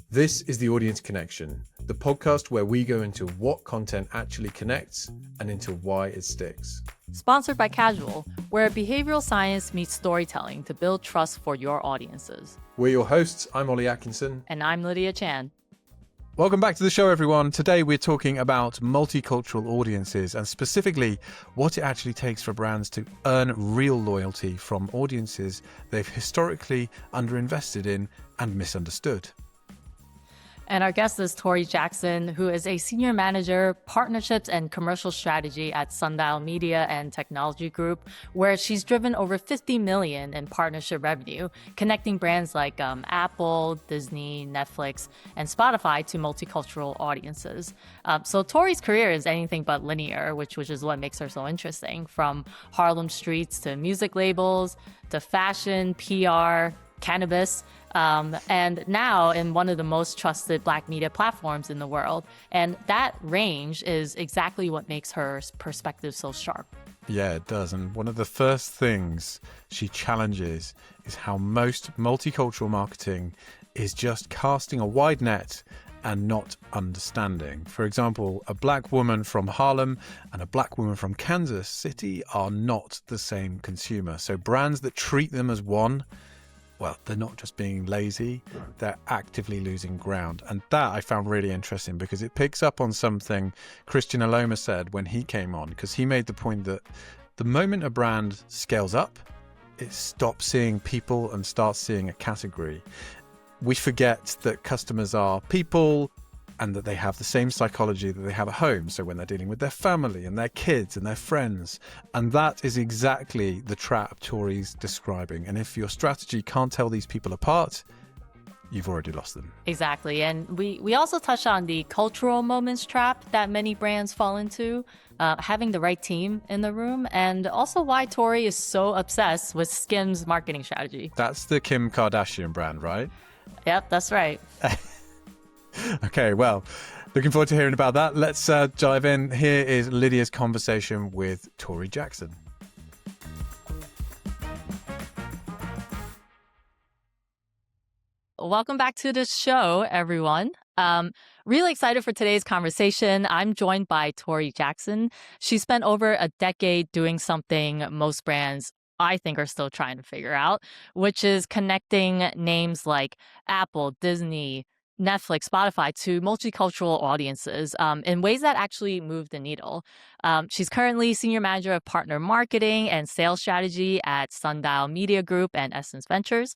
This is The Audience Connection, the podcast where we go into what content actually connects and into why it sticks. Sponsored by Casual, where behavioral science meets storytelling to build trust for your audiences. We're your hosts. I'm Ollie Atkinson. And I'm Lydia Chan. Welcome back to the show, everyone. Today we're talking about multicultural audiences and specifically what it actually takes for brands to earn real loyalty from audiences they've historically underinvested in and misunderstood. And our guest is Tori Jackson, who is a senior manager, partnerships and commercial strategy at Sundial Media and Technology Group, where she's driven over $50 million in partnership revenue, connecting brands like Apple, Disney, Netflix, and Spotify to multicultural audiences. So Tori's career is anything but linear, which is what makes her so interesting, from Harlem streets to music labels to fashion, PR, cannabis, and now in one of the most trusted Black media platforms in the world. And that range is exactly what makes her perspective so sharp. Yeah, it does. And one of the first things she challenges is how most multicultural marketing is just casting a wide net and not understanding. For example, a Black woman from Harlem and a Black woman from Kansas City are not the same consumer. So brands that treat them as one, well, they're not just being lazy, they're actively losing ground. And that I found really interesting because it picks up on something Christian Aloma said when he came on, because he made the point that the moment a brand scales up, it stops seeing people and starts seeing a category. We forget that customers are people and that they have the same psychology that they have at home. So when they're dealing with their family and their kids and their friends, and that is exactly the trap Tori's describing. And if your strategy can't tell these people apart, you've already lost them. Exactly. And we also touch on the cultural moments trap that many brands fall into, having the right team in the room, and also why Tori is so obsessed with Skims' marketing strategy. That's the Kim Kardashian brand, right? Yep, that's right. Okay, well, looking forward to hearing about that. Let's dive in. Here is Lydia's conversation with Tori Jackson. Welcome back to the show, everyone. Really excited for today's conversation. I'm joined by Tori Jackson. She spent over a decade doing something most brands, I think, are still trying to figure out, which is connecting names like Apple, Disney, Netflix, Spotify to multicultural audiences in ways that actually move the needle. She's currently senior manager of partner marketing and sales strategy at Sundial Media Group and Essence Ventures,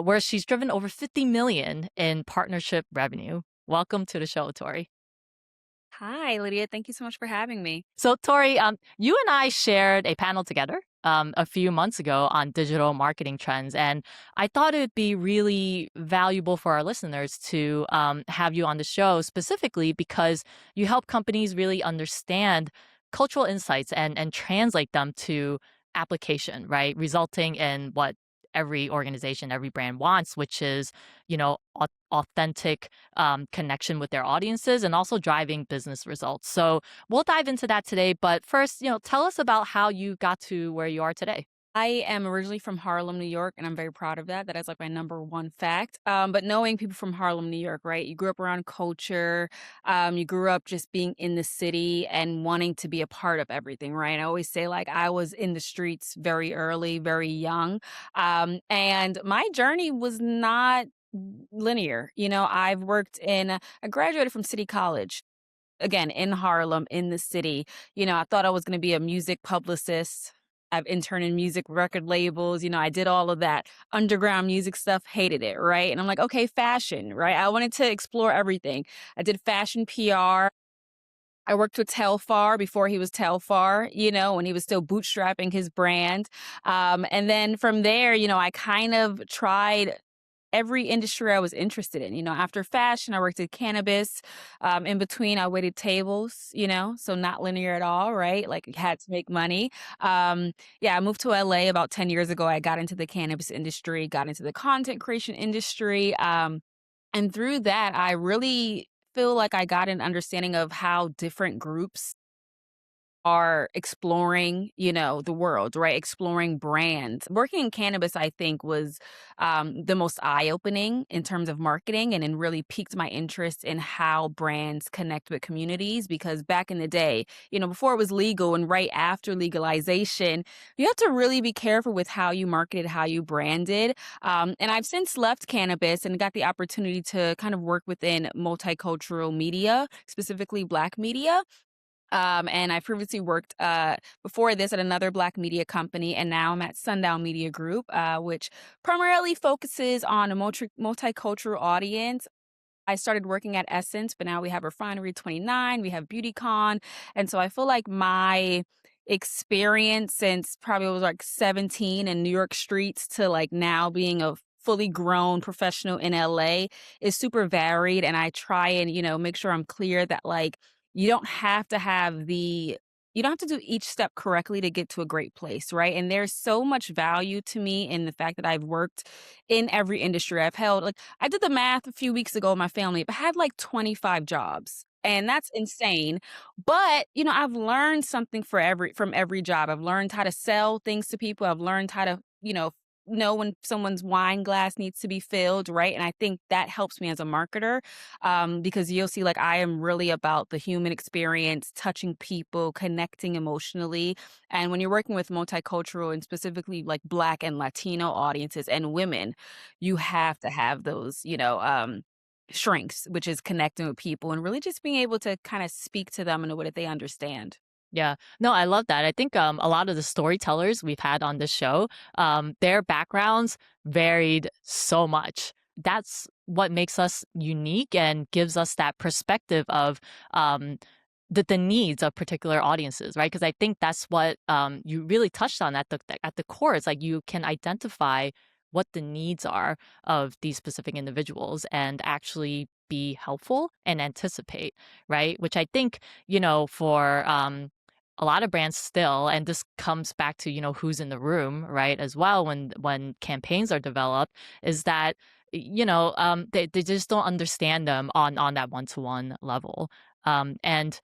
where she's driven over $50 million in partnership revenue. Welcome to the show, Tori. Hi, Lydia. Thank you so much for having me. So, Tori, you and I shared a panel together a few months ago on digital marketing trends, and I thought it'd be really valuable for our listeners to have you on the show specifically because you help companies really understand cultural insights and translate them to application, right? Resulting in what every organization, every brand wants, which is, authentic connection with their audiences and also driving business results. So we'll dive into that today. But first, tell us about how you got to where you are today. I am originally from Harlem, New York, and I'm very proud of that. That is like my number one fact. But knowing people from Harlem, New York, right? You grew up around culture. You grew up just being in the city and wanting to be a part of everything, right? I always say like I was in the streets very early, very young. And my journey was not linear. I graduated from City College. Again, in Harlem, in the city. I thought I was going to be a music publicist. I've interned in music record labels. I did all of that underground music stuff, hated it, right? And I'm like, okay, fashion, right? I wanted to explore everything. I did fashion PR. I worked with Telfar before he was Telfar, when he was still bootstrapping his brand. And then from there, I kind of tried every industry I was interested in. After fashion, I worked at cannabis. In between, I waited tables, so not linear at all, right? Like had to make money. I moved to LA about 10 years ago. I got into the cannabis industry, got into the content creation industry. And through that, I really feel like I got an understanding of how different groups are exploring, the world, right? Exploring brands. Working in cannabis, I think, was the most eye-opening in terms of marketing, and it really piqued my interest in how brands connect with communities. Because back in the day, before it was legal and right after legalization, you have to really be careful with how you marketed, how you branded. And I've since left cannabis and got the opportunity to kind of work within multicultural media, specifically Black media. And I previously worked before this at another Black media company, and now I'm at Sundial Media Group, which primarily focuses on a multicultural audience. I started working at Essence, but now we have Refinery29, we have Beauty Con. And so I feel like my experience since probably I was like 17 in New York streets to like now being a fully grown professional in LA is super varied. And I try and, make sure I'm clear that like you don't have to have the you don't have to do each step correctly to get to a great place, right? And there's so much value to me in the fact that I've worked in every industry I've held. Like I did the math a few weeks ago with my family, but I had like 25 jobs. And that's insane. But, I've learned something from every job. I've learned how to sell things to people. I've learned how to, know when someone's wine glass needs to be filled, right? And I think that helps me as a marketer, because you'll see, like, I am really about the human experience, touching people, connecting emotionally. And when you're working with multicultural and specifically like Black and Latino audiences and women, you have to have those, shrinks, which is connecting with people and really just being able to kind of speak to them in a way that they understand. Yeah. No, I love that. I think a lot of the storytellers we've had on this show, their backgrounds varied so much. That's what makes us unique and gives us that perspective of the needs of particular audiences, right? Because I think that's what you really touched on at the core. It's like you can identify what the needs are of these specific individuals and actually be helpful and anticipate, right? Which I think, for a lot of brands still, and this comes back to, who's in the room, right, as well, when campaigns are developed, is that, they just don't understand them on that one-to-one level. And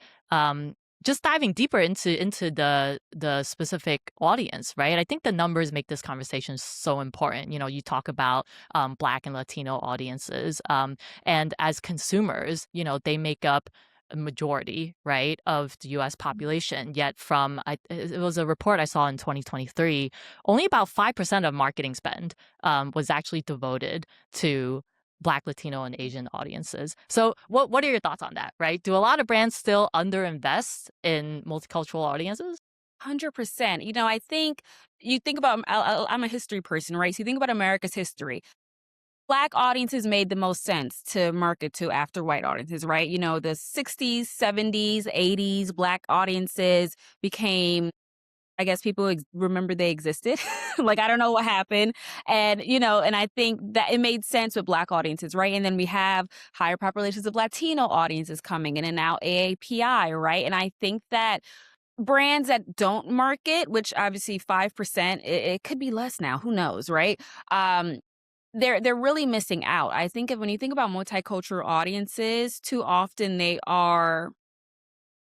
just diving deeper into the specific audience, right? I think the numbers make this conversation so important. You talk about Black and Latino audiences, and as consumers, they make up a majority, right, of the U.S. population. Yet, it was a report I saw in 2023, only about 5% of marketing spend was actually devoted to Black, Latino, and Asian audiences. So, what are your thoughts on that? Right? Do a lot of brands still underinvest in multicultural audiences? 100%. I think you think about, I'm a history person, right? So you think about America's history. Black audiences made the most sense to market to after white audiences, right? The 60s, 70s, 80s, Black audiences became, I guess people remember they existed. Like, I don't know what happened. And I think that it made sense with Black audiences, right? And then we have higher populations of Latino audiences coming in and now AAPI, right? And I think that brands that don't market, which obviously 5%, it could be less now, who knows, right? They're really missing out. I think when you think about multicultural audiences, too often they are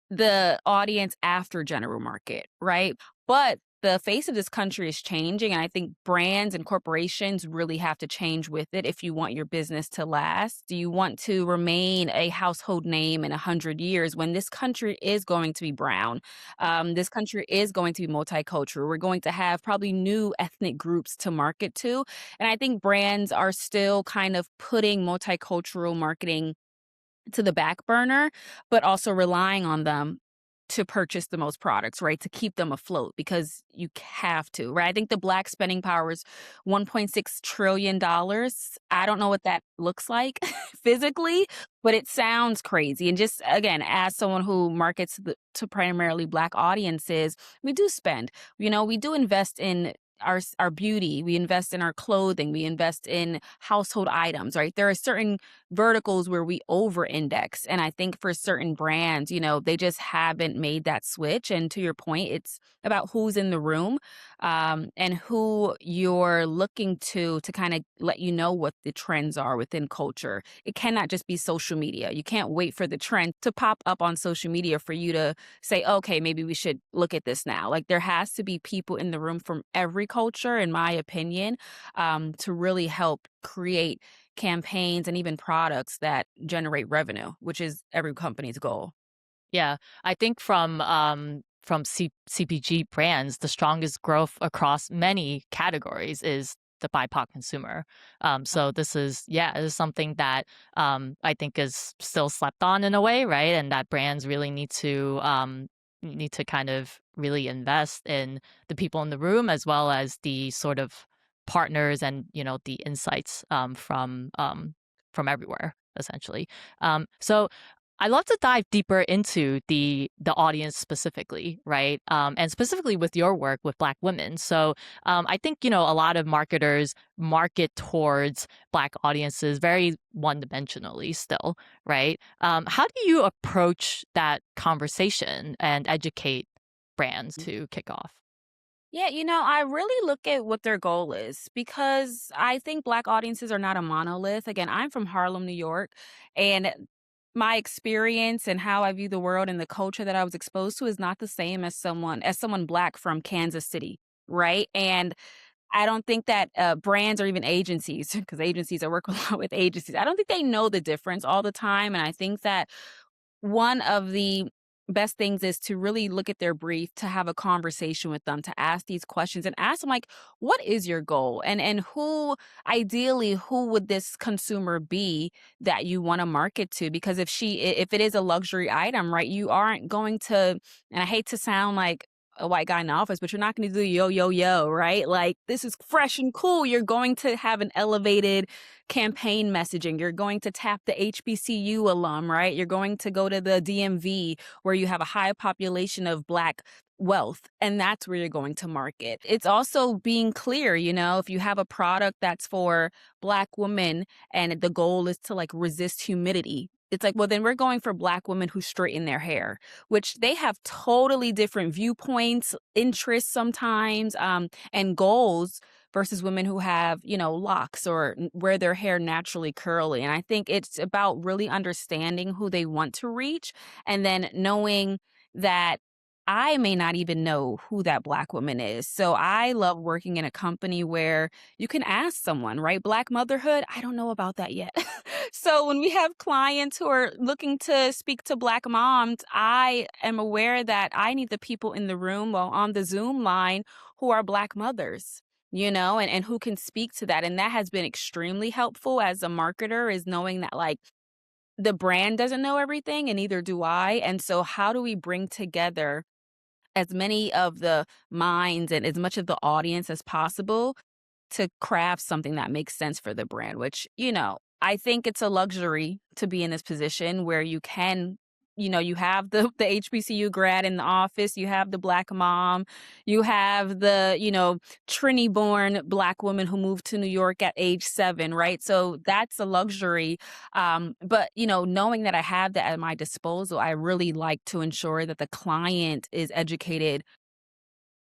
the audience after general market, right? But the face of this country is changing, and I think brands and corporations really have to change with it if you want your business to last. Do you want to remain a household name in 100 years when this country is going to be brown? This country is going to be multicultural. We're going to have probably new ethnic groups to market to. And I think brands are still kind of putting multicultural marketing to the back burner, but also relying on them to purchase the most products, right? To keep them afloat because you have to, right? I think the Black spending power is $1.6 trillion. I don't know what that looks like physically, but it sounds crazy. And just again, as someone who markets to primarily Black audiences, we do spend, we do invest in our beauty, we invest in our clothing, we invest in household items, right? There are certain verticals where we over index. And I think for certain brands, they just haven't made that switch. And to your point, it's about who's in the room, and who you're looking to kind of let you know what the trends are within culture. It cannot just be social media. You can't wait for the trend to pop up on social media for you to say, okay, maybe we should look at this now. Like there has to be people in the room from every culture, in my opinion, to really help create campaigns and even products that generate revenue, which is every company's goal. Yeah, I think from CPG brands, the strongest growth across many categories is the BIPOC consumer. So this is something that I think is still slept on in a way, right? And that brands really need to kind of really invest in the people in the room as well as the sort of partners and the insights from everywhere essentially. So I love to dive deeper into the audience specifically, right? And specifically with your work with Black women. So I think a lot of marketers market towards Black audiences very one-dimensionally still, right? How do you approach that conversation and educate brands to kick off? Yeah, I really look at what their goal is because I think Black audiences are not a monolith. Again, I'm from Harlem, New York, and my experience and how I view the world and the culture that I was exposed to is not the same as someone Black from Kansas City, right? And I don't think that brands or even agencies, because agencies, I work a lot with agencies, I don't think they know the difference all the time. And I think that one of the best things is to really look at their brief, to have a conversation with them, to ask these questions and ask them like, what is your goal? And who ideally who would this consumer be that you want to market to? Because if it is a luxury item, right, you aren't going to, and I hate to sound like a white guy in the office, but you're not going to do yo, yo, yo, right? Like, this is fresh and cool. You're going to have an elevated campaign messaging. You're going to tap the HBCU alum, right? You're going to go to the DMV where you have a high population of Black wealth, and that's where you're going to market. It's also being clear, if you have a product that's for Black women and the goal is to like resist humidity. It's like, well, then we're going for Black women who straighten their hair, which they have totally different viewpoints, interests sometimes, and goals versus women who have, locks or wear their hair naturally curly. And I think it's about really understanding who they want to reach and then knowing that I may not even know who that Black woman is. So I love working in a company where you can ask someone, right? Black motherhood, I don't know about that yet. So when we have clients who are looking to speak to Black moms, I am aware that I need the people in the room or on the Zoom line who are Black mothers. And who can speak to that. And that has been extremely helpful as a marketer, is knowing that like the brand doesn't know everything and neither do I. And so how do we bring together as many of the minds and as much of the audience as possible to craft something that makes sense for the brand, which, I think it's a luxury to be in this position where you can, you have the HBCU grad in the office, you have the Black mom, you have the, Trini born Black woman who moved to New York at age 7, right? So that's a luxury. But, knowing that I have that at my disposal, I really like to ensure that the client is educated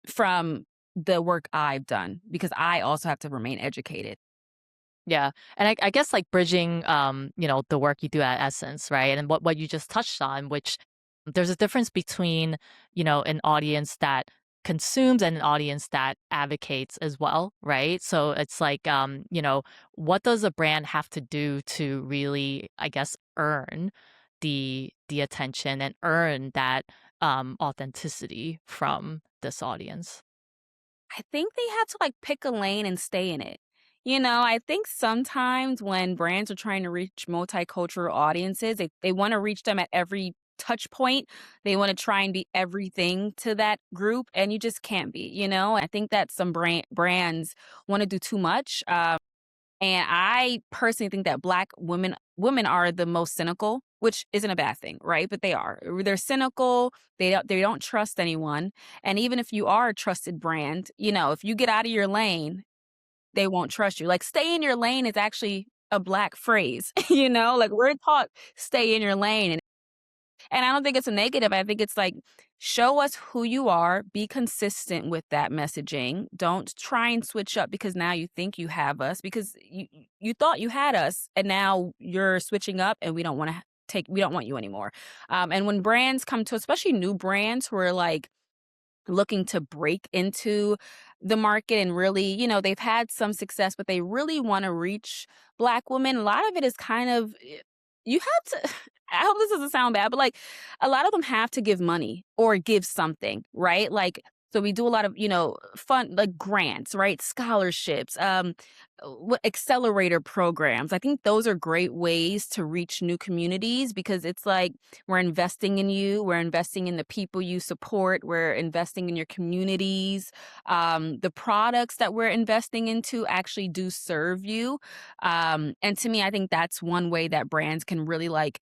from the work I've done because I also have to remain educated. Yeah. And I guess like bridging, the work you do at Essence, right? And what you just touched on, which there's a difference between, an audience that consumes and an audience that advocates as well, right? So it's like, what does a brand have to do to really, I guess, earn the attention and earn that authenticity from this audience? I think they have to like pick a lane and stay in it. I think sometimes when brands are trying to reach multicultural audiences, they want to reach them at every touch point. They want to try and be everything to that group, and you just can't be, I think that some brands want to do too much. And I personally think that Black women are the most cynical which isn't a bad thing, right? But they are. They're cynical. They don't trust anyone. And even if you are a trusted brand, if you get out of your lane, they won't trust you. Like, stay in your lane is actually a Black phrase, Like, we're taught stay in your lane, and I don't think it's a negative. I think it's like, show us who you are, be consistent with that messaging. Don't try and switch up because now you think you have us, because you thought you had us and now you're switching up, and we don't want to we don't want you anymore. And when brands come to, especially new brands who are like looking to break into the market and really, they've had some success, but they really want to reach Black women. A lot of it is kind of, you have to, I hope this doesn't sound bad, but like, a lot of them have to give money or give something, right? Like, so we do a lot of, fun, like grants, right? Scholarships, accelerator programs. I think those are great ways to reach new communities, because it's like, we're investing in you, we're investing in the people you support, we're investing in your communities. The products that we're investing into actually do serve you. And to me, I think that's one way that brands can really like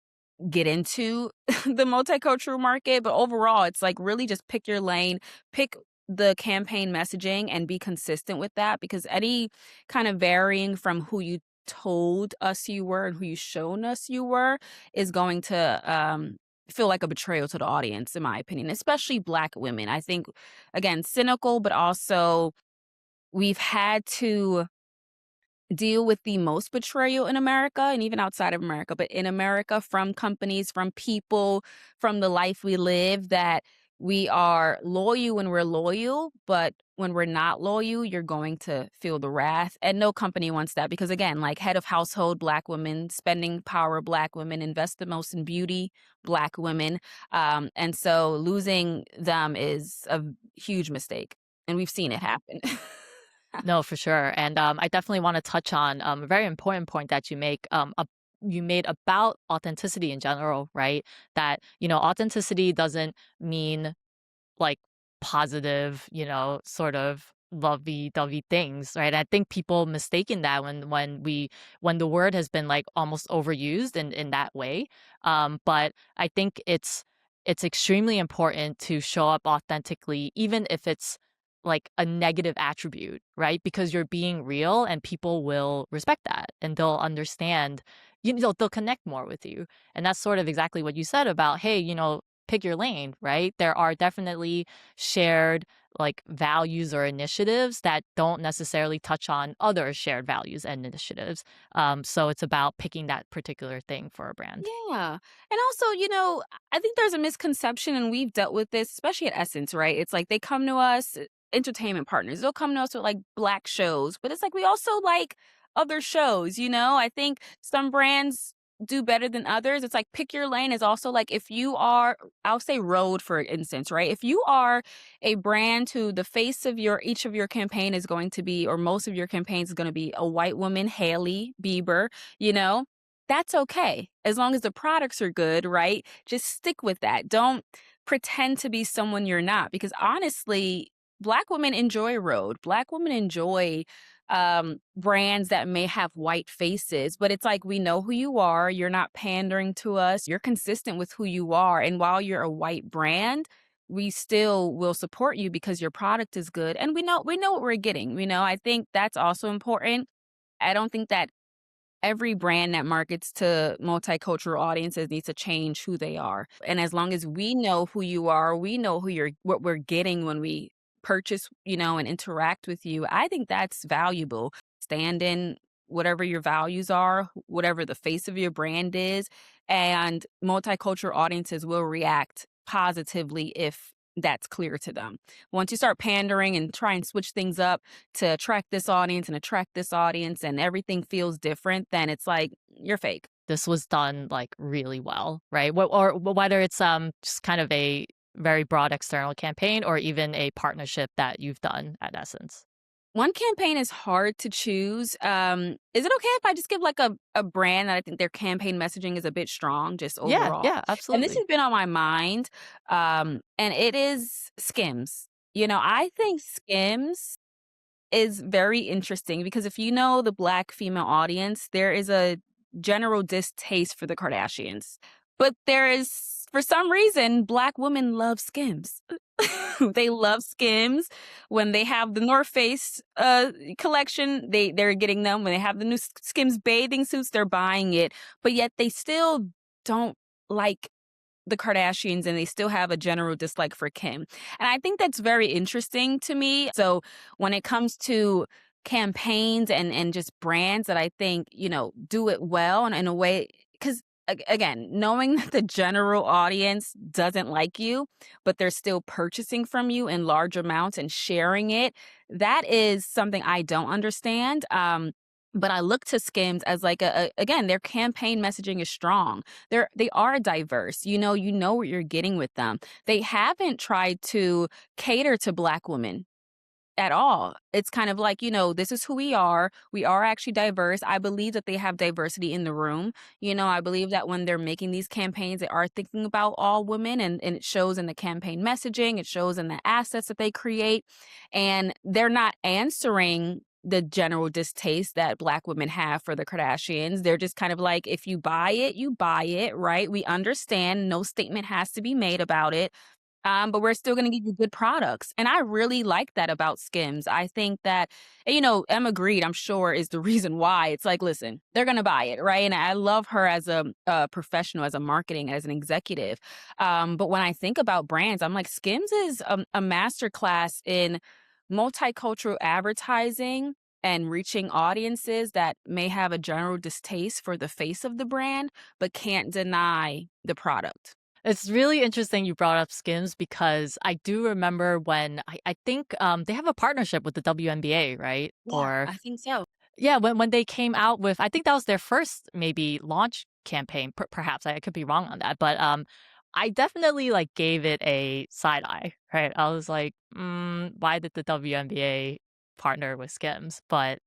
get into the multicultural market. But overall, it's like, really just pick your lane, pick the campaign messaging, and be consistent with that, because any kind of varying from who you told us you were and who you shown us you were is going to feel like a betrayal to the audience, in my opinion, especially Black women. I think, again, cynical, but also we've had to deal with the most betrayal in America, and even outside of America, but in America, from companies, from people, from the life we live, that we are loyal when we're loyal, but when we're not loyal, you're going to feel the wrath. And no company wants that, because again, like, head of household Black women, spending power Black women, invest the most in beauty Black women. And so losing them is a huge mistake. And we've seen it happen. No, for sure. And I definitely want to touch on a very important point that you made about authenticity in general, right? That, authenticity doesn't mean like positive, sort of lovey-dovey things, right? I think people mistaken that when the word has been like almost overused in that way. But I think it's extremely important to show up authentically, even if it's like a negative attribute, right? Because you're being real, and people will respect that, and they'll understand, they'll connect more with you. And that's sort of exactly what you said about, hey, pick your lane, right? There are definitely shared like values or initiatives that don't necessarily touch on other shared values and initiatives. So it's about picking that particular thing for a brand. Yeah. And also, I think there's a misconception, and we've dealt with this, especially at Essence, right? It's like, they come to us, entertainment partners, they'll come to us with like Black shows, but it's like, we also like other shows, I think some brands do better than others. It's like, pick your lane is also like, if you are, I'll say Road, for instance, right? If you are a brand who the face of each of your campaign is going to be, or most of your campaigns is going to be, a white woman, Hailey Bieber, you know, that's okay. As long as the products are good, right? Just stick with that. Don't pretend to be someone you're not, because honestly, Black women enjoy Road. Black women enjoy brands that may have white faces, but it's like, we know who you are. You're not pandering to us. You're consistent with who you are. And while you're a white brand, we still will support you because your product is good. And we know what we're getting. I think that's also important. I don't think that every brand that markets to multicultural audiences needs to change who they are. And as long as we know who you are, we know what we're getting when we purchase, and interact with you, I think that's valuable. Stand in whatever your values are, whatever the face of your brand is, and multicultural audiences will react positively if that's clear to them. Once you start pandering and try and switch things up to attract this audience and attract this audience, and everything feels different, then it's like, you're fake. This was done like really well, right? Or whether it's just kind of a very broad external campaign, or even a partnership that you've done at Essence. One campaign is hard to choose. Is it okay if I just give like a brand that I think their campaign messaging is a bit strong, just Yeah, overall? yeah, And this absolutely. has been on my mind. And it is Skims. I think Skims is very interesting, because if you know the Black female audience, there is a general distaste for the Kardashians. But there is, for some reason, Black women love Skims. They love Skims. When they have the North Face collection, they're getting them. When they have the new Skims bathing suits, they're buying it. But yet they still don't like the Kardashians, and they still have a general dislike for Kim. And I think that's very interesting to me. So when it comes to campaigns and just brands that I think, do it well and in a way, because again, knowing that the general audience doesn't like you, but they're still purchasing from you in large amounts and sharing it, that is something I don't understand. But I look to Skims as like again, their campaign messaging is strong. They are diverse. You know what you're getting with them. They haven't tried to cater to Black women at all. It's kind of like, this is who we are. We are actually diverse. I believe that they have diversity in the room. I believe that when they're making these campaigns, they are thinking about all women, and it shows in the campaign messaging. It shows in the assets that they create. And they're not answering the general distaste that Black women have for the Kardashians. They're just kind of like, if you buy it, you buy it, right? We understand no statement has to be made about it. But we're still going to give you good products. And I really like that about Skims. I think that, Emma Grede, I'm sure, is the reason why. It's like, listen, they're going to buy it, right? And I love her as a professional, as a marketing, as an executive. But when I think about brands, I'm like, Skims is a masterclass in multicultural advertising and reaching audiences that may have a general distaste for the face of the brand, but can't deny the product. It's really interesting you brought up Skims because I do remember when I think they have a partnership with the WNBA, right? Yeah, I think so. Yeah, when they came out with, I think that was their first maybe launch campaign. Perhaps I could be wrong on that, but I definitely like gave it a side eye, right? I was like, why did the WNBA partner with Skims? But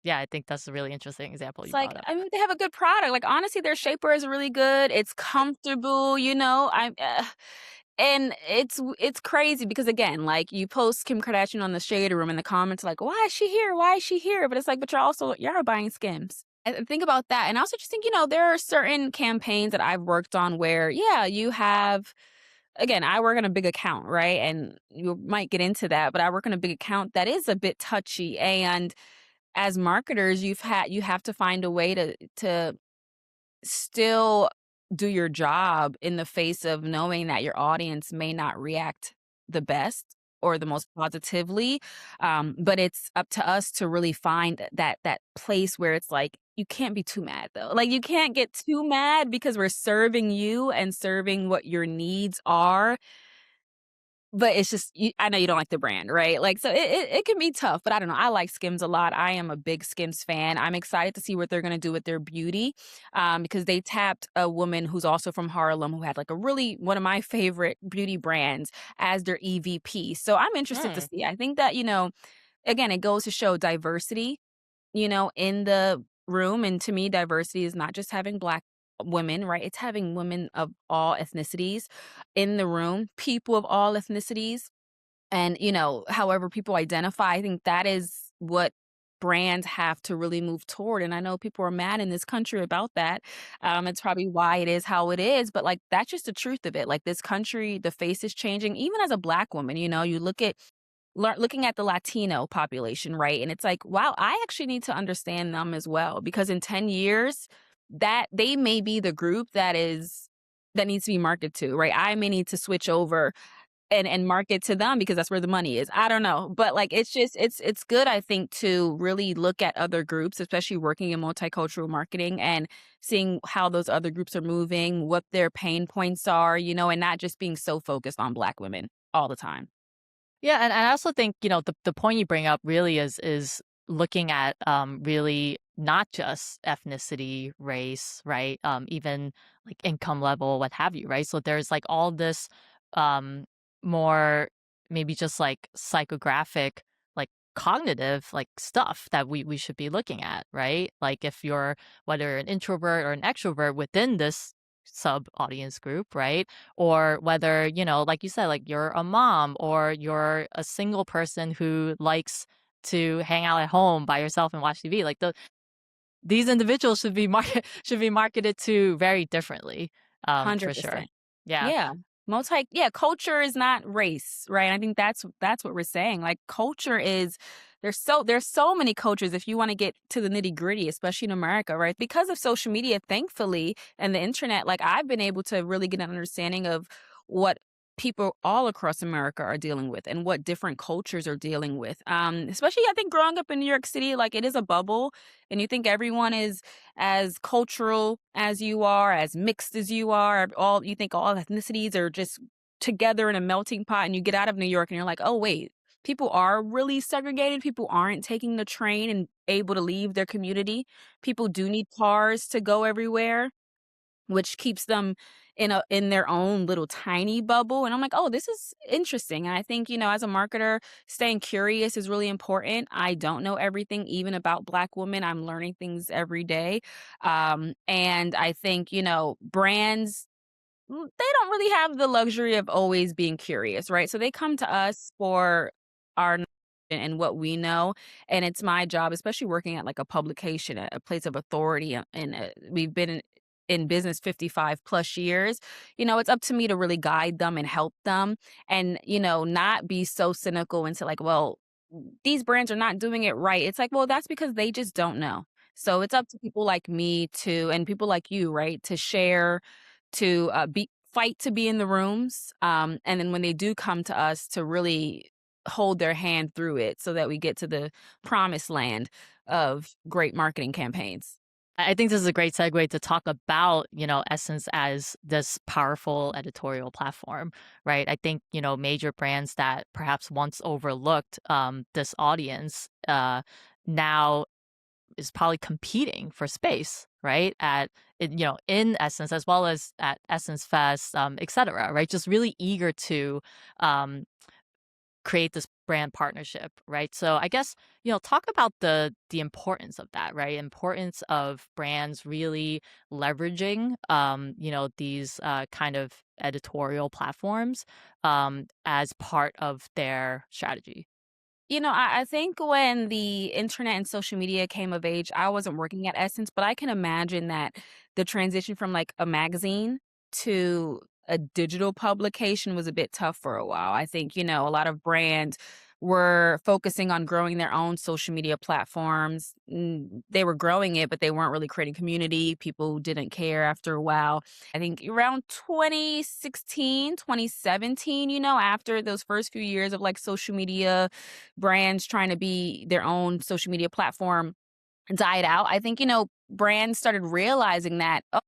yeah, I think that's a really interesting example It's you like, brought up. I mean, they have a good product. Like, honestly, their shaper is really good. It's comfortable, and it's crazy because again, like you post Kim Kardashian on the Shade Room in the comments, like, why is she here? Why is she here? But it's like, but you're buying Skims. And think about that. And I also just think, there are certain campaigns that I've worked on where, yeah, you have. Again, I work on a big account, right? And you might get into that, but I work on a big account that is a bit touchy. And as marketers, you have to find a way to still do your job in the face of knowing that your audience may not react the best or the most positively. But it's up to us to really find that place where it's like, you can't be too mad though. Like you can't get too mad because we're serving you and serving what your needs are. But it's just, I know you don't like the brand, right? Like, so it can be tough, but I don't know. I like Skims a lot. I am a big Skims fan. I'm excited to see what they're going to do with their beauty, because they tapped a woman who's also from Harlem who had like one of my favorite beauty brands as their EVP. So I'm interested to Hmm. see. I think that, again, it goes to show diversity, in the room. And to me, diversity is not just having Black women, right? It's having women of all ethnicities in the room, people of all ethnicities. And, however people identify, I think that is what brands have to really move toward. And I know people are mad in this country about that. It's probably why it is how it is. But like, that's just the truth of it. Like this country, the face is changing. Even as a Black woman, you look at looking at the Latino population, right? And it's like, wow, I actually need to understand them as well, because in 10 years, that they may be the group that needs to be marketed to, right? I may need to switch over and market to them because that's where the money is. I don't know. But like it's just it's good, I think, to really look at other groups, especially working in multicultural marketing and seeing how those other groups are moving, what their pain points are, and not just being so focused on Black women all the time. Yeah, and I also think, the point you bring up really is looking at really not just ethnicity, race, right? Even like income level, what have you, right? So there's like all this um more maybe just like psychographic, like cognitive like stuff that we should be looking at, right? Like if you're whether an introvert or an extrovert within this sub audience group, right? Or whether, like you said, like you're a mom or you're a single person who likes to hang out at home by yourself and watch TV. Like these individuals should be should be marketed to very differently. for sure. 100%. Yeah. Yeah. Culture is not race, right? I think that's what we're saying. Like culture is there's so many cultures if you want to get to the nitty-gritty, especially in America, right? Because of social media, thankfully, and the internet, like I've been able to really get an understanding of what people all across America are dealing with and what different cultures are dealing with. Especially I think growing up in New York City, like it is a bubble and you think everyone is as cultural as you are, as mixed as you are. All you think all ethnicities are just together in a melting pot, and you get out of New York and you're like, oh wait, people are really segregated. People aren't taking the train and able to leave their community. People do need cars to go everywhere, which keeps them in their own little tiny bubble. And I'm like, oh, this is interesting. And I think, as a marketer, staying curious is really important. I don't know everything, even about Black women. I'm learning things every day. And I think, brands they don't really have the luxury of always being curious, right? So they come to us for our knowledge and what we know, and it's my job, especially working at like a publication, a place of authority, and we've been in business 55 plus years. It's up to me to really guide them and help them, and not be so cynical and say like, well, these brands are not doing it right. It's like, well, that's because they just don't know. So it's up to people like me to, and people like you, right, to share, to be fight to be in the rooms, and then when they do come to us, to really hold their hand through it so that we get to the promised land of great marketing campaigns. I think this is a great segue to talk about, Essence as this powerful editorial platform, right? I think, major brands that perhaps once overlooked this audience now is probably competing for space, right? In Essence, as well as at Essence Fest, et cetera, right? Just really eager to um, create this brand partnership, right? So I guess, talk about the importance of that, right? Importance of brands really leveraging these kind of editorial platforms as part of their strategy. I think when the internet and social media came of age, I wasn't working at Essence, but I can imagine that the transition from like a magazine to a digital publication was a bit tough for a while. I think, a lot of brands were focusing on growing their own social media platforms. They were growing it, but they weren't really creating community. People didn't care after a while. I think around 2016, 2017, after those first few years of like social media brands trying to be their own social media platform died out, I think, brands started realizing that, oh,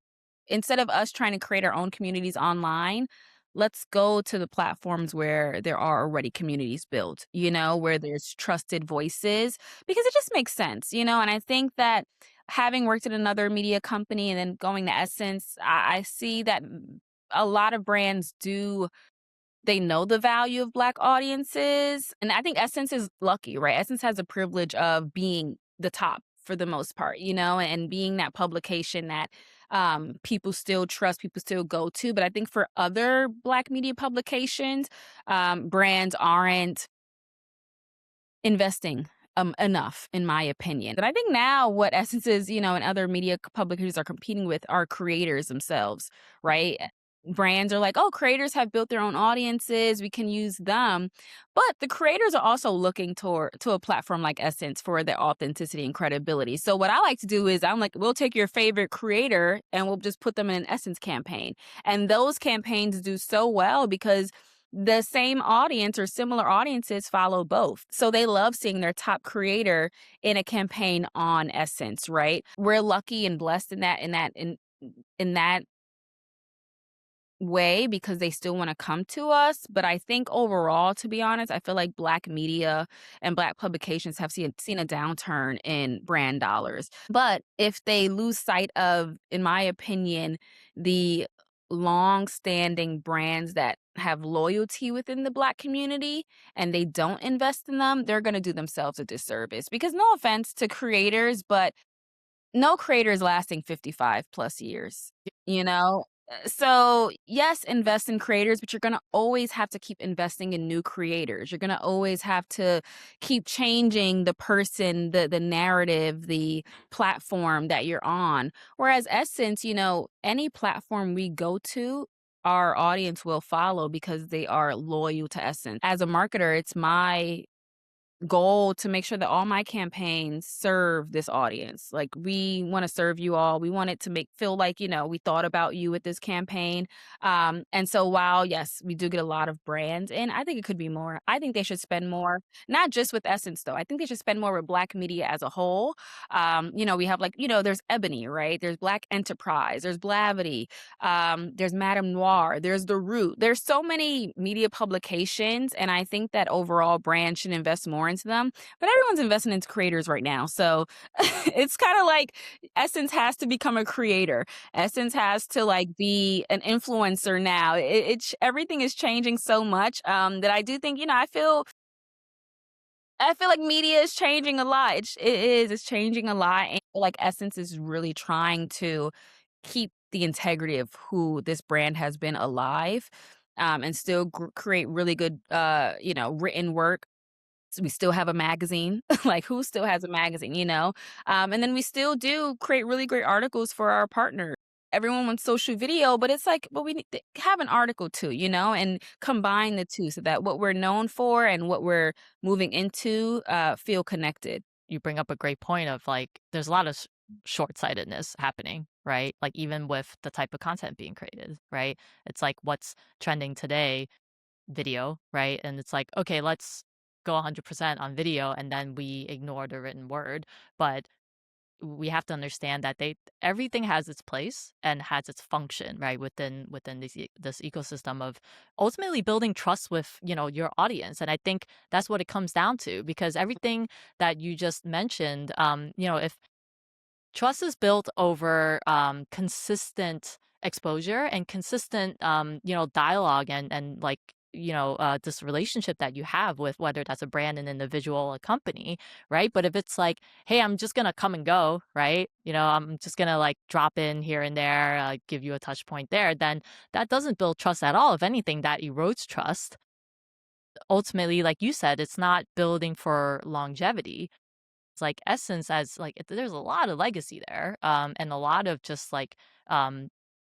instead of us trying to create our own communities online, let's go to the platforms where there are already communities built, where there's trusted voices, because it just makes sense, and I think that having worked at another media company and then going to Essence, I see that a lot of brands do they know the value of Black audiences, and I think Essence is lucky, right? Essence has the privilege of being the top for the most part, and being that publication that people still trust, people still go to. But I think for other Black media publications, brands aren't investing enough, in my opinion. But I think now what Essence is, and other media publications are competing with are creators themselves, right? Brands are like, oh, creators have built their own audiences, we can use them. But the creators are also looking to a platform like Essence for their authenticity and credibility. So what I like to do is I'm like, we'll take your favorite creator and we'll just put them in an Essence campaign. And those campaigns do so well because the same audience or similar audiences follow both. So they love seeing their top creator in a campaign on Essence, right? We're lucky and blessed in that way because they still want to come to us. But I think overall, to be honest, I feel like Black media and Black publications have seen a downturn in brand dollars. But if they lose sight of, in my opinion, the long-standing brands that have loyalty within the Black community and they don't invest in them, they're going to do themselves a disservice. Because no offense to creators, but no creator is lasting 55 plus years, you know? So, yes, invest in creators, but you're going to always have to keep investing in new creators. You're going to always have to keep changing the person, the narrative, the platform that you're on. Whereas Essence, any platform we go to, our audience will follow because they are loyal to Essence. As a marketer, it's my goal to make sure that all my campaigns serve this audience. Like, we want to serve you all. We want it to make feel like, we thought about you with this campaign. And so while yes, we do get a lot of brands and I think it could be more. I think they should spend more, not just with Essence though. I think they should spend more with Black media as a whole. We have like, there's Ebony, right? There's Black Enterprise, there's Blavity, there's Madame Noir, there's The Root. There's so many media publications, and I think that overall brands should invest more into them. But everyone's investing into creators right now, so it's kind of like Essence has to become a creator. Essence has to like be an influencer now. Everything is changing so much that I do think I feel like media is changing a lot. It's changing a lot, and I feel like Essence is really trying to keep the integrity of who this brand has been alive, and still create really good, written work. So we still have a magazine. Like, who still has a magazine, and then we still do create really great articles for our partners. Everyone wants social video, but it's like, well, we need to have an article too, and combine the two so that what we're known for and what we're moving into feel connected. You bring up a great point of like, there's a lot of short-sightedness happening, right? Like, even with the type of content being created, right? It's like, what's trending today? Video, right? And it's like, okay, let's go 100% on video, and then we ignore the written word. But we have to understand that everything has its place and has its function, right, within this ecosystem of ultimately building trust with your audience. And I think that's what it comes down to, because everything that you just mentioned, if trust is built over consistent exposure and consistent, dialogue, and like, this relationship that you have with, whether that's a brand, an individual, a company, right? But if it's like, hey, I'm just gonna come and go, right? I'm just gonna like drop in here and there, give you a touch point there, then that doesn't build trust at all. If anything, that erodes trust. Ultimately, like you said, it's not building for longevity. It's like Essence, as like there's a lot of legacy there, and a lot of just like, um,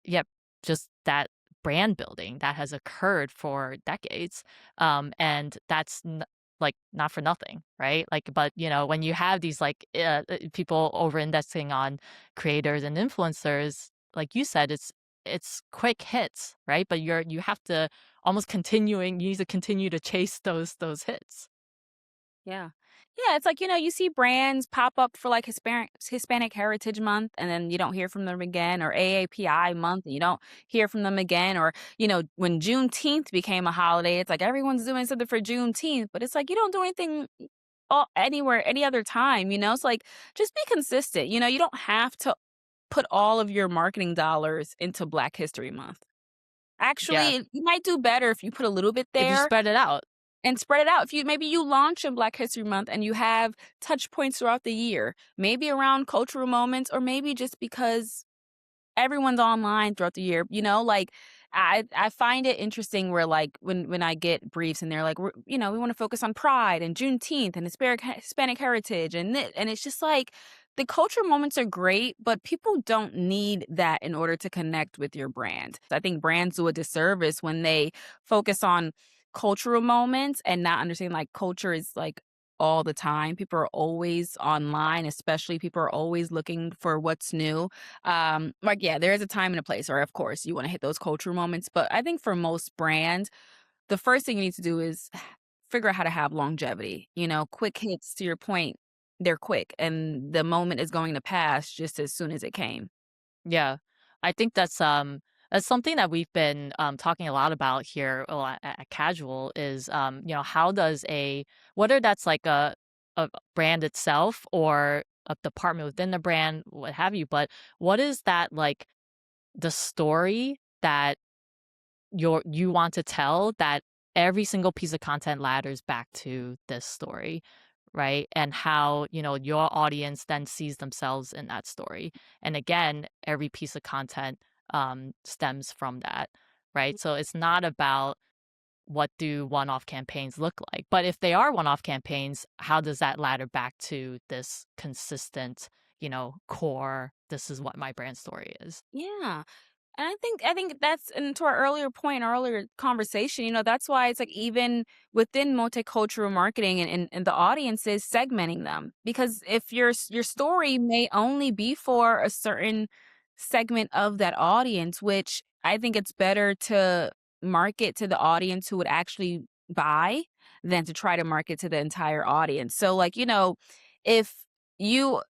yeah, just that brand building that has occurred for decades, and that's like not for nothing, right? Like, but when you have these like, people over indexing on creators and influencers, like you said, it's quick hits, right? But you have to almost continuing. You need to continue to chase those hits. Yeah. Yeah, it's like, you see brands pop up for like Hispanic Heritage Month and then you don't hear from them again, or AAPI month and you don't hear from them again, or when Juneteenth became a holiday, it's like everyone's doing something for Juneteenth, but it's like you don't do anything anywhere any other time, It's like, just be consistent. You don't have to put all of your marketing dollars into Black History Month. Yeah, Actually, you might do better if you put a little bit if you there spread it out. and spread it out. If you maybe you launch in Black History Month and you have touch points throughout the year, maybe around cultural moments, or maybe just because everyone's online throughout the year, like I find it interesting where like when I get briefs and they're like, we want to focus on Pride and Juneteenth and Hispanic heritage and it's just like the cultural moments are great, but people don't need that in order to connect with your brand. I think brands do a disservice when they focus on cultural moments and not understanding like culture is like all the time. People are always online, especially people are always looking for what's new. Like, yeah, there is a time and a place, or of course you want to hit those cultural moments. But I think for most brands, the first thing you need to do is figure out how to have longevity. Quick hits, to your point, they're quick and the moment is going to pass just as soon as it came. Yeah. I think that's something that we've been talking a lot about here a lot at Casual is, how does whether that's like a brand itself or a department within the brand, what have you, but what is that like the story that you want to tell, that every single piece of content ladders back to this story, right? And how, your audience then sees themselves in that story. And again, every piece of content stems from that, right? So it's not about what do one-off campaigns look like, but if they are one-off campaigns, how does that ladder back to this consistent, core, this is what my brand story is? Yeah. And I think that's, and to our earlier point, our earlier conversation, that's why it's like even within multicultural marketing and the audience is segmenting them. Because if your story may only be for a certain segment of that audience, which I think it's better to market to the audience who would actually buy than to try to market to the entire audience. So like, if you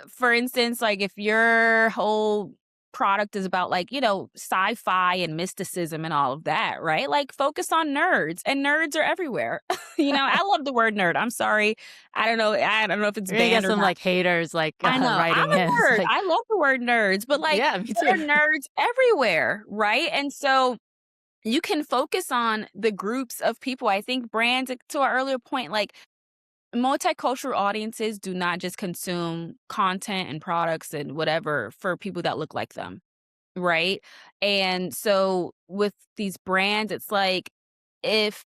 for instance, like if your whole product is about like, sci-fi and mysticism and all of that, right? Like focus on nerds, and nerds are everywhere. I love the word nerd. I'm sorry. I don't know if it's You're gonna get banned or some not. like haters like I know. I'm writing a in. It's nerd. like, I love the word nerds, but like yeah, me there too. are nerds everywhere, right? And so you can focus on the groups of people. I think brands, like, to our earlier point, like multicultural audiences do not just consume content and products and whatever for people that look like them, right? And so with these brands, it's like if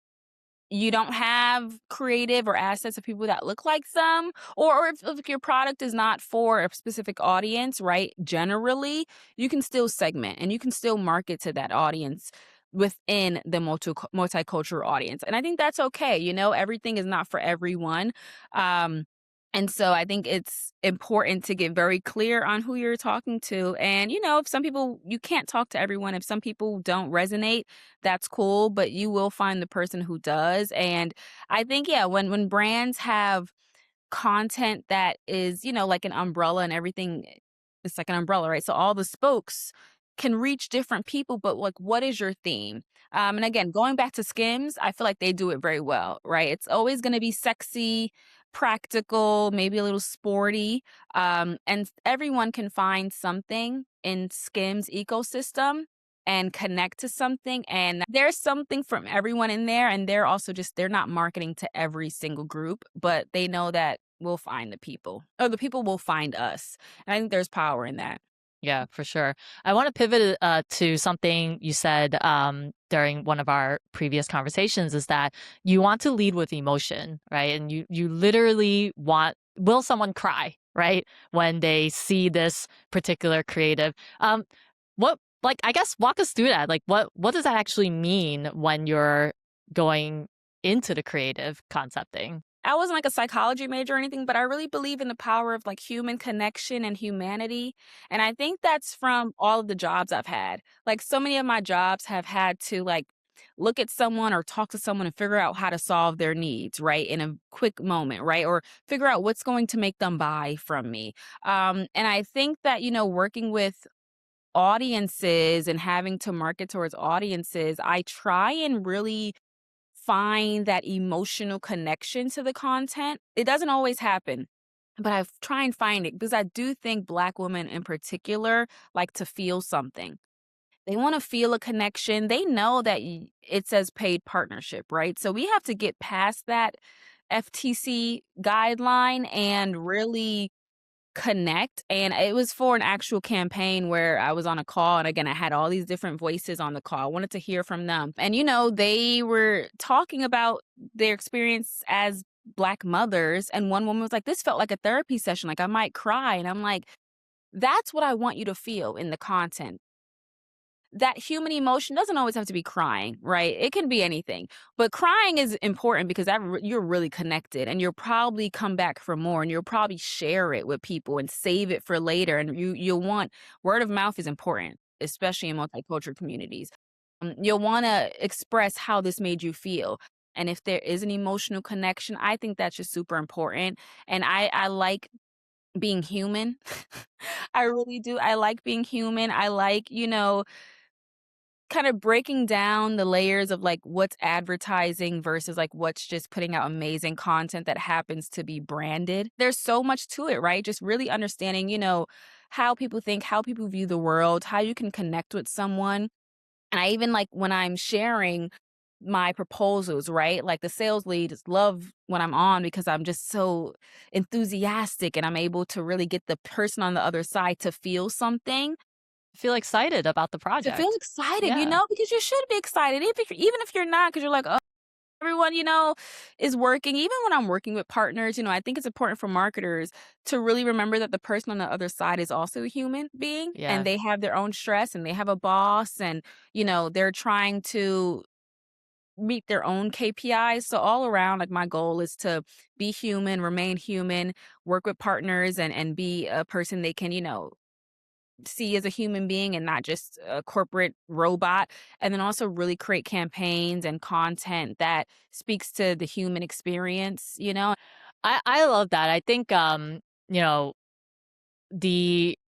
you don't have creative or assets of people that look like them, or if your product is not for a specific audience, right? Generally, you can still segment and you can still market to that audience within the multicultural audience. And I think that's okay. Everything is not for everyone. Um, and so I think it's important to get very clear on who you're talking to. And, if some people, you can't talk to everyone. If some people don't resonate, that's cool, but you will find the person who does. And I think, yeah, when brands have content that is, like an umbrella and everything, it's like an umbrella, right? So all the spokes can reach different people, but like, what is your theme? And again, going back to Skims, I feel like they do it very well, right? It's always going to be sexy, practical, maybe a little sporty. And everyone can find something in Skims ecosystem and connect to something. And there's something from everyone in there. And they're not marketing to every single group, but they know that we'll find the people, or the people will find us. And I think there's power in that. Yeah, for sure. I want to pivot to something you said during one of our previous conversations, is that you want to lead with emotion, right? And you literally will someone cry, right, when they see this particular creative? I guess walk us through that. Like, what does that actually mean when you're going into the creative concepting? I wasn't like a psychology major or anything, but I really believe in the power of like human connection and humanity. And I think that's from all of the jobs I've had. Like so many of my jobs have had to like look at someone or talk to someone and figure out how to solve their needs, right? In a quick moment, right? Or figure out what's going to make them buy from me. And I think that, working with audiences and having to market towards audiences, I try and really find that emotional connection to the content. It doesn't always happen, but I try and find it because I do think Black women in particular like to feel something. They want to feel a connection. They know that it says paid partnership, right? So we have to get past that FTC guideline and really connect. And it was for an actual campaign where I was on a call, and again I had all these different voices on the call. I wanted to hear from them, and they were talking about their experience as Black mothers, and one woman was like, this felt like a therapy session, like I might cry. And I'm like, that's what I want you to feel in the content. That human emotion doesn't always have to be crying, right? It can be anything. But crying is important because you're really connected, and you'll probably come back for more, and you'll probably share it with people and save it for later. And you'll want, word of mouth is important, especially in multicultural communities. You'll want to express how this made you feel. And if there is an emotional connection, I think that's just super important. And I like being human. I really do. I like being human. I like, kind of breaking down the layers of like what's advertising versus like what's just putting out amazing content that happens to be branded. There's so much to it, right? Just really understanding, how people think, how people view the world, how you can connect with someone. And I even like when I'm sharing my proposals, right? Like the sales leads love when I'm on because I'm just so enthusiastic and I'm able to really get the person on the other side to feel something. feel excited about the To feel project. excited, Yeah. because you should be excited, even if you're not, because you're like, "Oh, everyone, is working." Even when I'm working with partners, I think it's important for marketers to really remember that the person on the other side is also a human being, and Yeah. they have their own stress, and they have a boss, and, they're trying to meet their own KPIs. So all around, like, my goal is to be human, remain human, work with partners, and be a person they can, see as a human being and not just a corporate robot. And then also really create campaigns and content that speaks to the human experience. I love that. I think you know,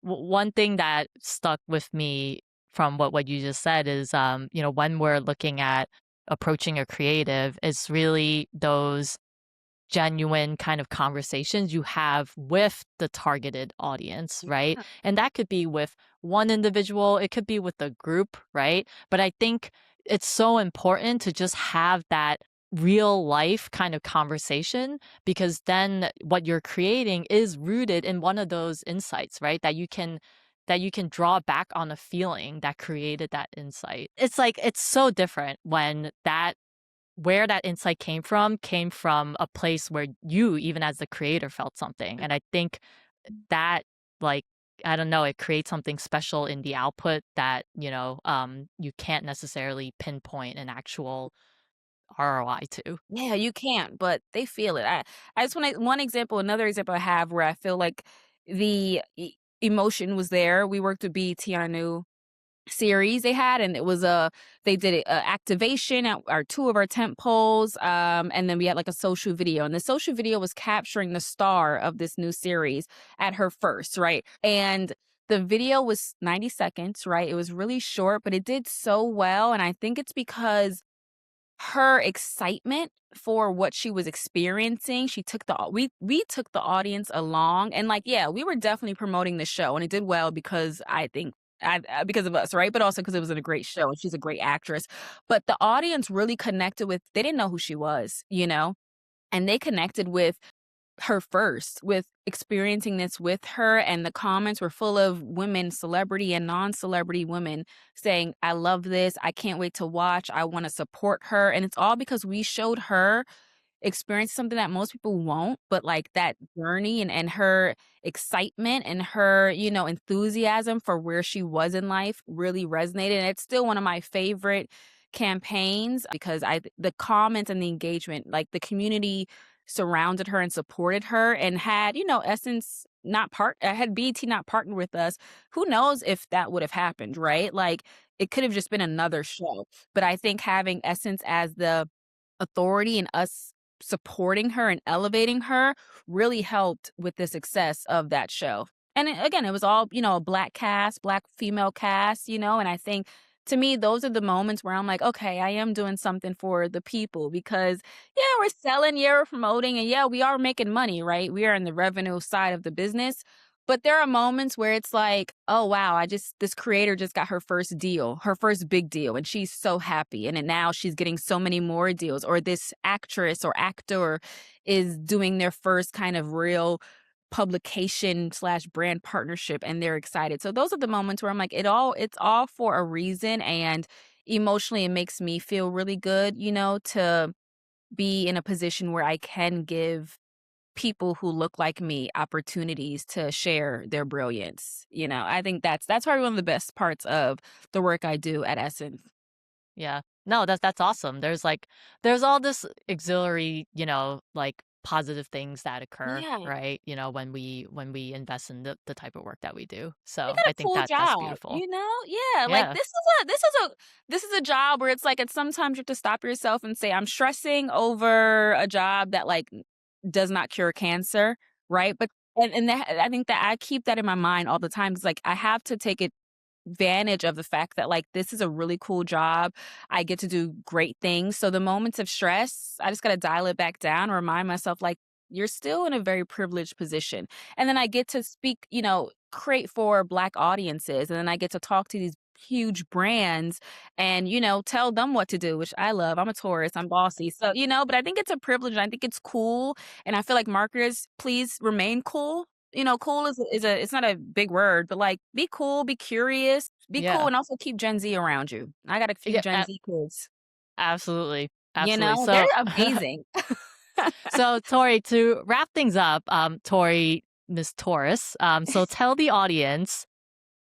one thing that stuck with me from what you just said is when we're looking at approaching a creative, it's really those genuine kind of conversations you have with the targeted audience, right? Yeah. And that could be with one individual, it could be with a group, right? But I think it's so important to just have that real life kind of conversation, because then what you're creating is rooted in one of those insights, right? That you can draw back on a feeling that created that insight. It's like it's so different when that where that insight came from a place where you, even as the creator, felt something. And I think that, like, I don't know, it creates something special in the output that, you can't necessarily pinpoint an actual ROI to. Yeah, you can't, but they feel it. I just want another example I have where I feel like the emotion was there. We worked with BET on a new series they had, and it was they did a activation at our two of our tent poles, and then we had like a social video, and the social video was capturing the star of this new series at her first, right? And the video was 90 seconds, right? It was really short, but it did so well, and I think it's because her excitement for what she was experiencing, she took the we took the audience along, and, like, yeah, we were definitely promoting the show, and it did well because I think because of us, right? But also because it was a great show, and she's a great actress. But the audience really connected with, they didn't know who she was, and they connected with her first, with experiencing this with her, and the comments were full of women, celebrity and non-celebrity women, saying, "I love this. I can't wait to watch. I wanna support her." And it's all because we showed her experience something that most people won't, but, like, that journey and her excitement and her, enthusiasm for where she was in life really resonated, and it's still one of my favorite campaigns because the comments and the engagement, like, the community surrounded her and supported her, and had, Essence not had BET not partnered with us, who knows if that would have happened, right? Like, it could have just been another show. But I think having Essence as the authority and us supporting her and elevating her really helped with the success of that show. And again, it was all, a black cast, black female cast, and I think to me, those are the moments where I'm like, okay, I am doing something for the people because, yeah, we're selling, yeah, we're promoting, and yeah, we are making money, right? We are in the revenue side of the business. But there are moments where it's like, oh wow, this creator just got her first deal, her first big deal, and she's so happy. And then now she's getting so many more deals. Or this actress or actor is doing their first kind of real publication slash brand partnership, and they're excited. So those are the moments where I'm like, it's all for a reason. And emotionally it makes me feel really good, to be in a position where I can give people who look like me opportunities to share their brilliance. I think that's probably one of the best parts of the work I do at Essence. Yeah. No, that's awesome. There's all this auxiliary, like positive things that occur, Yeah. right? When we invest in the type of work that we do. You So got I a think cool that's job, beautiful. Yeah, like, Yeah. this is a job where it's like, it's sometimes you have to stop yourself and say, "I'm stressing over a job that, like, does not cure cancer," right? But and that, I think that I keep that in my mind all the time. It's like, I have to take advantage of the fact that, like, this is a really cool job. I get to do great things. So the moments of stress, I just got to dial it back down, remind myself, like, you're still in a very privileged position. And then I get to speak, create for Black audiences. And then I get to talk to these huge brands and, tell them what to do, which I love. I'm a Taurus, I'm bossy. So, but I think it's a privilege. And I think it's cool. And I feel like marketers, please remain cool. cool is it's not a big word, but like be cool, be curious, be cool, Yeah. and also keep Gen Z around you. I got a few Yeah. Gen Z kids. Absolutely. Absolutely. They're So, amazing. so Tori, to wrap things up, Tori, Miss Taurus, so tell the audience,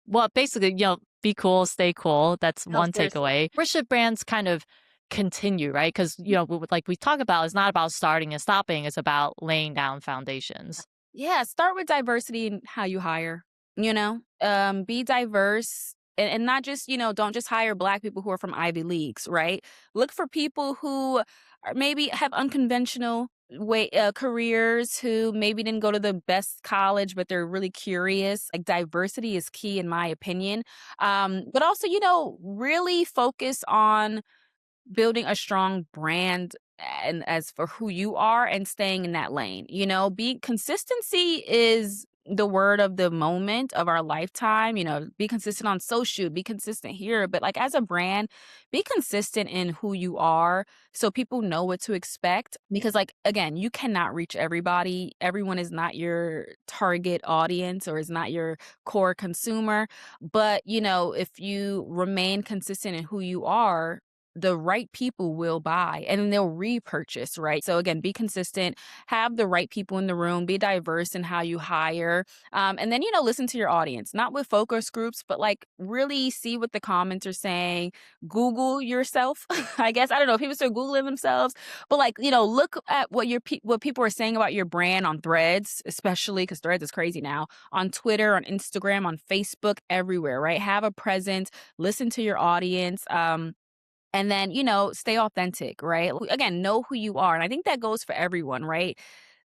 well, basically, be cool, stay cool. That's No, one seriously. takeaway. Where should brands kind of continue, right? Because, like we talk about, it's not about starting and stopping. It's about laying down foundations. Yeah, start with diversity in how you hire. Be diverse and not just, don't just hire Black people who are from Ivy Leagues, right? Look for people who maybe have unconventional careers, who maybe didn't go to the best college, but they're really curious. Like diversity is key, in my opinion. But also, really focus on building a strong brand and as for who you are and staying in that lane. Be consistency is the word of the moment of our lifetime. Be consistent on social, be consistent here, but like as a brand, be consistent in who you are so people know what to expect, because like again, you cannot reach everybody. Everyone is not your target audience or is not your core consumer, but if you remain consistent in who you are, the right people will buy and then they'll repurchase, right? So again, be consistent, have the right people in the room, be diverse in how you hire. And then, listen to your audience, not with focus groups, but like really see what the comments are saying. Google yourself. I guess, I don't know if people still Googling themselves, but like, look at what what people are saying about your brand on Threads, especially because Threads is crazy now, on Twitter, on Instagram, on Facebook, everywhere, right? Have a presence, listen to your audience. And then, stay authentic, right? Again, know who you are. And I think that goes for everyone, right?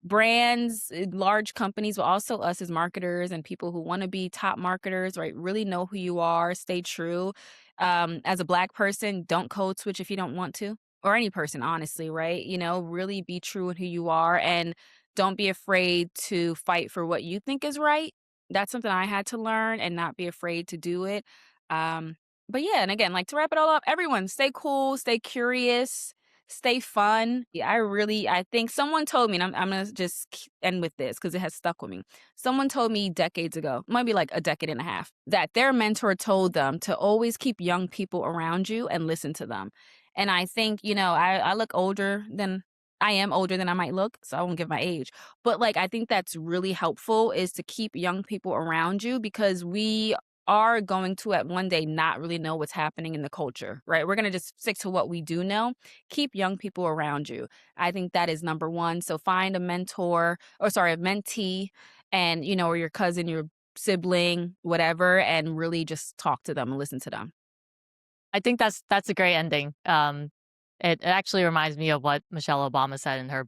Brands, large companies, but also us as marketers and people who want to be top marketers, right? Really know who you are, stay true. As a Black person, don't code switch if you don't want to, or any person, honestly, right? Really be true in who you are and don't be afraid to fight for what you think is right. That's something I had to learn and not be afraid to do it. Um, but yeah, and again, like to wrap it all up, everyone stay cool, stay curious, stay fun. Yeah, I think someone told me, and I'm gonna just end with this because it has stuck with me. Someone told me decades ago, might be like a decade and a half, that their mentor told them to always keep young people around you and listen to them. And I think, I look older than I am older than I might look, so I won't give my age. But like, I think that's really helpful is to keep young people around you because we are going to at one day not really know what's happening in the culture, right? We're going to just stick to what we do know. Keep young people around you. I think that is number one. So find a mentor, or sorry, a mentee, and or your cousin, your sibling, whatever, and really just talk to them and listen to them. I think that's a great ending. It actually reminds me of what Michelle Obama said in her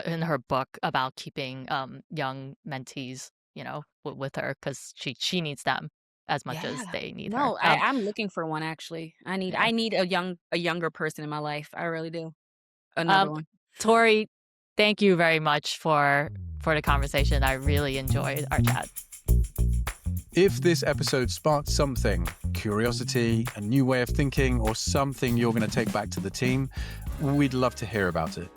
in her book about keeping young mentees, with her because she needs them as much as Yeah. they need her. No, I'm looking for one actually. Yeah. I need a younger person in my life. I really do. Another Um, one. Tori, thank you very much for the conversation. I really enjoyed our chat. If this episode sparked something, curiosity, a new way of thinking, or something you're going to take back to the team, we'd love to hear about it.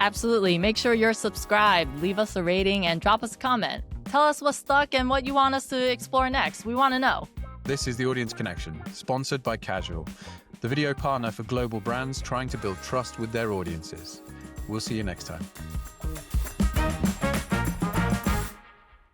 Absolutely. Make sure you're subscribed, leave us a rating, and drop us a comment. Tell us what's stuck and what you want us to explore next. We want to know. This is The Audience Connection, sponsored by Casual, the video partner for global brands trying to build trust with their audiences. We'll see you next time.